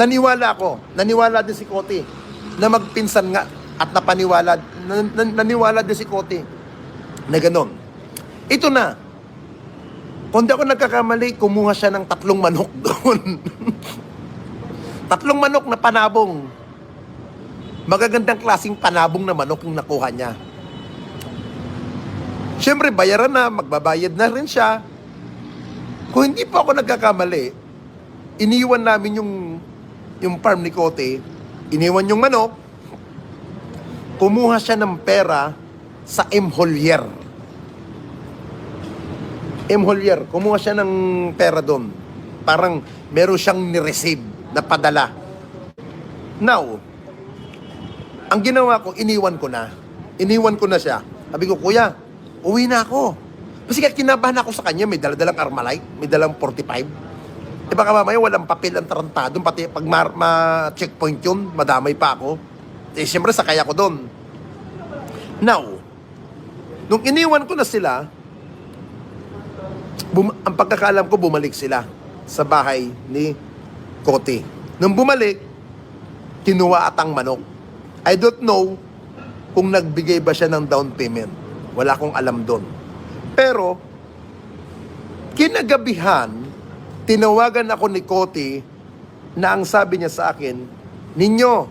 naniwala din si Kote na magpinsan nga at naniwala din si Kote na ganon. Ito na, kung di ako nagkakamali, kumuha siya ng 3 manok doon. 3 manok na panabong. Magagandang klaseng panabong na manok yung nakuha niya. Siyempre, bayaran na, magbabayad na rin siya. Kung hindi pa ako nagkakamali, iniwan namin yung farm ni Kote, iniwan yung manok, kumuha siya ng pera sa M. Holier. M. Holier, kumuha siya ng pera doon. Parang meron siyang ni-receive na padala. Now, ang ginawa ko, iniwan ko na. Iniwan ko na siya. Sabi ko, kuya, uwi na ako. Kasi kinabahan ako sa kanya, may daladalang Armalite, may dalang 45. Baka mamaya walang papel ang tarantado, pati pag ma-checkpoint yun, madamay pa ako. Siyempre, sakay ako doon. Now, nung iniwan ko na sila, ang pagkakaalam ko, bumalik sila sa bahay ni Kote. Nung bumalik, kinuha atang manok. I don't know kung nagbigay ba siya ng down payment. Wala akong alam doon. Pero, kinagabihan, tinawagan ako ni Kote na ang sabi niya sa akin, ninyo,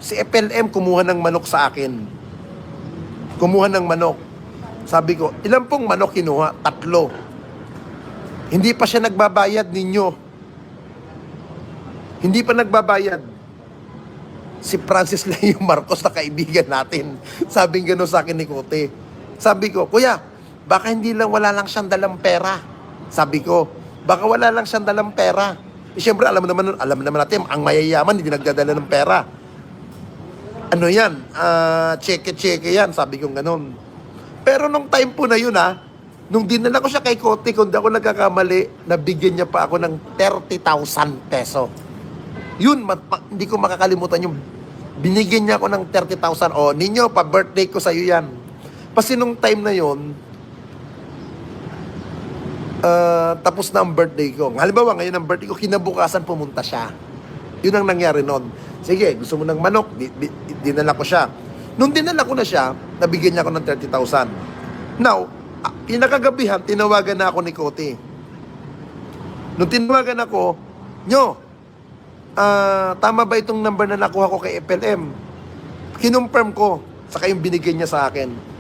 si FLM kumuha ng manok sa akin. Kumuha ng manok. Sabi ko, ilan pong manok kinuha? 3. Hindi pa siya nagbabayad ninyo. Hindi pa nagbabayad. Si Francis Leo Marcos na kaibigan natin. Sabing gano'n sa akin ni Kote. Sabi ko, kuya, baka wala lang siyang dalang pera. Sabi ko, baka wala lang siyang dalang pera. Siyempre, alam naman natin, ang mayayaman, hindi nagdadala ng pera. Ano yan? Cheque yan, sabi ko gano'n. Pero nung time po na yun, nung dinala ko siya kay Kote, kung di ako nagkakamali, nabigyan niya pa ako ng 30,000 peso. Yun, hindi ko makakalimutan yung binigyan niya ako ng 30,000. O, ninyo, pa-birthday ko sa'yo yan. Kasi nung time na yun, tapos na ang birthday ko. Halimbawa, ngayon ang birthday ko, kinabukasan pumunta siya. Yun ang nangyari noon. Sige, gusto mo ng manok, dinala ko siya. Nung dinala ko na siya, nabigyan niya ako ng 30,000. Now, pinakagabihan, tinawagan na ako ni Kote. Nung tinawagan ako, tama ba itong number na nakuha ko kay FLM? Kinonfirm ko, saka yung binigyan niya sa akin.